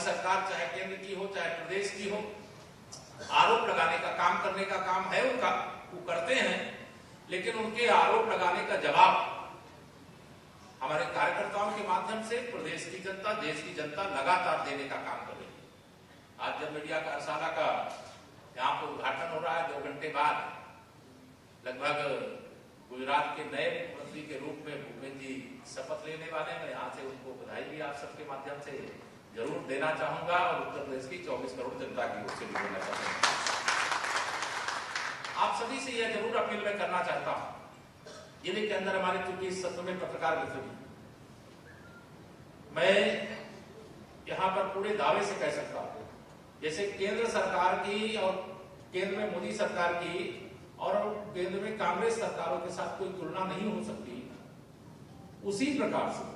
सरकार चाहे केंद्र की हो चाहे प्रदेश की हो, आरोप लगाने का काम करने का काम है उनका, वो करते हैं, लेकिन उनके आरोप लगाने का जवाब हमारे कार्यकर्ताओं के माध्यम से प्रदेश की जनता, देश की जनता लगातार देने का काम कर रही है। आज जब मीडिया कार्यशाला का यहाँ पर उद्घाटन हो रहा है, 2 घंटे बाद लगभग गुजरात के नए मुख्यमंत्री के रूप में भूपेन्द्र जी शपथ लेने वाले हैं। मैं यहाँ से उनको बधाई भी आप सबके माध्यम से जरूर देना चाहूंगा और उत्तर प्रदेश की 24 करोड़ जनता की ओर से भी देना चाहूंगा। आप सभी से यह जरूर अपील मैं करना चाहता हूं, जिले के अंदर हमारे चूंकि इस सत्र में पत्रकार मित्र भी, मैं यहां पर पूरे दावे से कह सकता हूं, जैसे केंद्र सरकार की और केंद्र में मोदी सरकार की और केंद्र में कांग्रेस सरकारों के साथ कोई तुलना नहीं हो सकती, उसी प्रकार से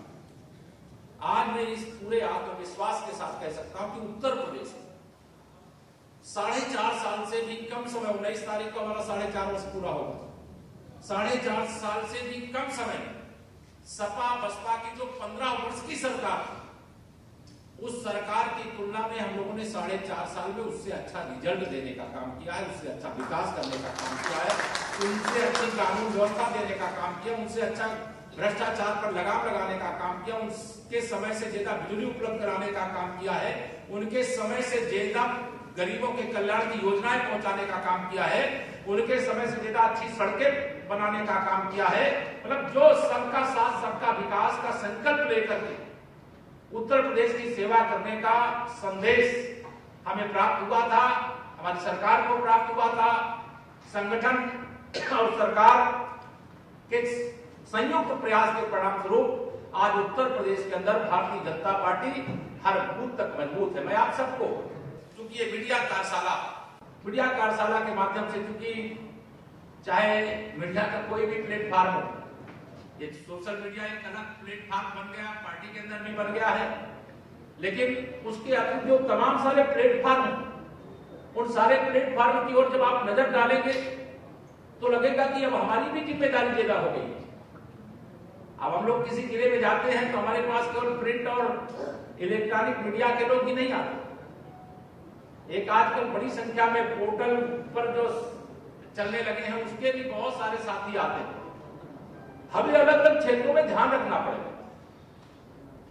आज मैं इस पूरे आत्मविश्वास के साथ कह सकता हूं कि उत्तर प्रदेश में 4.5 साल से भी कम समय, 19 तारीख को हमारा 4.5 वर्ष पूरा होगा, 4.5 साल से भी कम समय में सपा बसपा की जो 15 वर्ष की सरकार, उस सरकार की तुलना में हम लोगों ने 4.5 साल में उससे अच्छा रिजल्ट देने का काम किया है, उससे अच्छा विकास करने का काम किया है, उनसे अच्छी कानून व्यवस्था देने का काम किया, उनसे अच्छा भ्रष्टाचार पर लगाम लगाने का काम किया, उनके समय से ज्यादा बिजली उपलब्ध कराने का काम किया है, उनके समय से ज्यादा गरीबों के कल्याण की योजनाएं पहुंचाने का काम किया है, उनके समय से ज्यादा अच्छी सड़कें बनाने का काम किया है। मतलब जो सबका साथ सबका विकास का संकल्प लेकर के उत्तर प्रदेश की सेवा करने का संदेश हमें प्राप्त हुआ था, हमारी सरकार को प्राप्त हुआ था। संगठन और सरकार के संयुक्त प्रयास के परिणाम स्वरूप आज उत्तर प्रदेश के अंदर भारतीय जनता पार्टी हर बूथ तक मजबूत है। मैं आप सबको, चूंकि ये मीडिया कार्यशाला के माध्यम से, चूंकि चाहे मीडिया का कोई भी प्लेटफॉर्म हो, ये सोशल मीडिया एक अलग प्लेटफॉर्म बन गया, पार्टी के अंदर भी बन गया है, लेकिन उसके अतिरिक्त जो तमाम सारे प्लेटफॉर्म, उन सारे प्लेटफॉर्म की ओर जब आप नजर डालेंगे तो लगेगा कि अब हमारी भी जिम्मेदारी ज्यादा हो गई। अब हम लोग किसी जिले में जाते हैं तो हमारे पास केवल प्रिंट और इलेक्ट्रॉनिक मीडिया के लोग ही नहीं आते, एक आजकल बड़ी संख्या में पोर्टल पर जो चलने लगे हैं उसके भी बहुत सारे साथी आते हैं। हमें अलग अलग क्षेत्रों में ध्यान रखना पड़ेगा।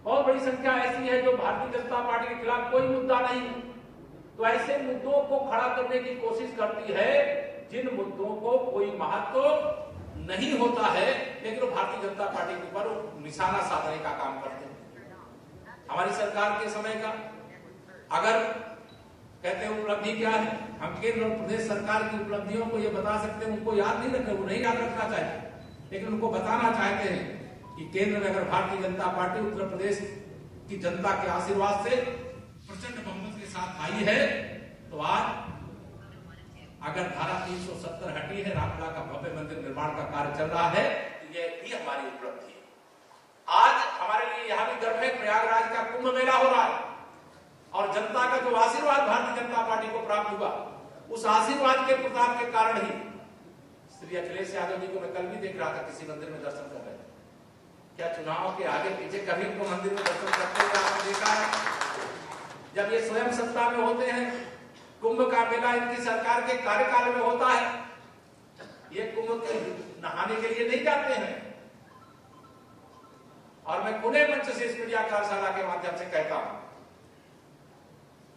बहुत बड़ी संख्या ऐसी है जो भारतीय जनता पार्टी के खिलाफ कोई मुद्दा नहीं, तो ऐसे मुद्दों को खड़ा करने की कोशिश करती है जिन मुद्दों को कोई महत्व नहीं होता है, लेकिन वो भारतीय जनता पार्टी के ऊपर निशाना साधने का काम करते हैं। हमारी सरकार के समय का अगर कहते हैं उपलब्धि क्या है, हम केंद्र और प्रदेश सरकार की उपलब्धियों को ये बता सकते हैं, उनको याद नहीं रखते, वो नहीं याद रखना चाहते, लेकिन उनको बताना चाहते हैं कि केंद्र में अगर भारतीय जनता पार्टी उत्तर प्रदेश की जनता के आशीर्वाद से प्रचंड बहुमत के साथ आई है, तो आज अगर धारा 370 हटी है, रामलला का भव्य मंदिर निर्माण का कार्य चल रहा है, तो यह भी हमारी उपलब्धि है। आज हमारे लिए यहां भी गर्व है, प्रयागराज का कुंभ मेला हो रहा है और जनता का जो आशीर्वाद भारतीय जनता पार्टी को प्राप्त हुआ, उस आशीर्वाद के प्रताप के कारण ही श्री अखिलेश यादव जी को मैं कल भी देख रहा था किसी मंदिर में दर्शन कर रहे थे। क्या चुनाव के आगे पीछे कभी को मंदिर में दर्शन करते हुए आपने देखा है? जब ये स्वयं सत्ता में होते हैं, कुंभ का मेला इनकी सरकार के कार्यकाल में होता है, ये कुंभ के नहाने के लिए नहीं जाते हैं। और मैं खुले मंच से इस मीडिया कार्यशाला के माध्यम से कहता हूं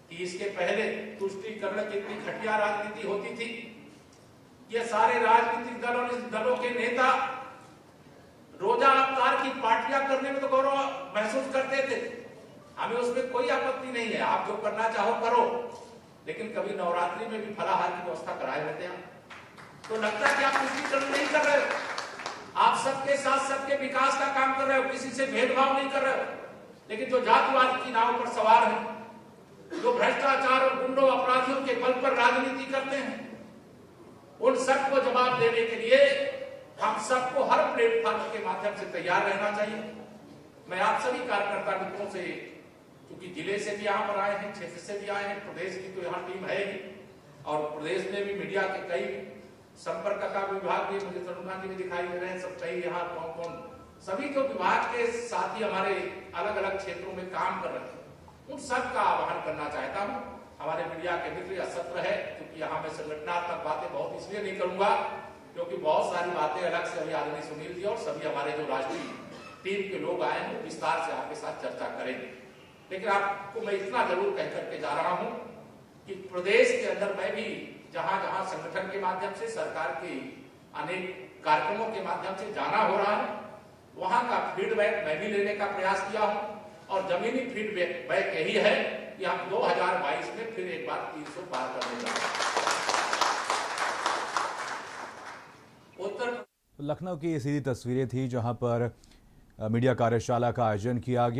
कि इसके पहले तुष्टीकरण की इतनी घटिया राजनीति होती थी, ये सारे राजनीतिक दलों के नेता रोजा अवतार की पार्टियां करने में तो गौरव महसूस करते थे, हमें उसमें कोई आपत्ति नहीं है, आप जो करना चाहो करो, लेकिन कभी नवरात्रि में भी फलाहार की व्यवस्था कराए रहते हैं। तो लगता है कि आप तुष्टीकरण नहीं कर रहे हो, आप सबके साथ सबके विकास का काम कर रहे हो, किसी से भेदभाव नहीं कर रहे हो, लेकिन जो जातिवाद की नाव पर सवार है, जो भ्रष्टाचार और गुंडों अपराधियों के बल पर राजनीति करते हैं, उन सबको जवाब देने के लिए हम सबको हर प्लेटफॉर्म के माध्यम से तैयार रहना चाहिए। मैं आप सभी कार्यकर्ता मित्रों से, क्योंकि जिले से भी यहाँ पर आए हैं, क्षेत्र से भी आए हैं, प्रदेश की तो यहाँ टीम है ही, और प्रदेश में भी मीडिया के कई संपर्क का विभाग भी, मुझे तरुणा जी भी दिखाई दे रहे हैं, सब कई यहाँ कौन सभी जो विभाग के साथी हमारे अलग अलग क्षेत्रों में काम कर रहे हैं, उन सब का आह्वान करना चाहता हूं। हमारे मीडिया के मित्र या सत्र है, क्योंकि यहाँ मैं संगठनात्मक बातें बहुत इसलिए नहीं करूंगा क्योंकि बहुत सारी बातें अलग से अभी आदरणीय सुनील जी और सभी हमारे जो राष्ट्रीय टीम के लोग आए हैं विस्तार से आपके साथ चर्चा करेंगे। लेकिन आपको मैं इतना जरूर कह करके जा रहा हूं कि प्रदेश के अंदर मैं भी जहां जहां संगठन के माध्यम से सरकार की अनेक कार्यक्रमों के माध्यम से जाना हो रहा है, वहां का फीडबैक मैं भी लेने का प्रयास किया हूं और जमीनी फीडबैक यही है कि हम 2022 में फिर एक बार 300 पार करने जा रहे हैं। उत्तर लखनऊ की ये सीधी तस्वीरें थी जहां पर मीडिया कार्यशाला का आयोजन किया गया।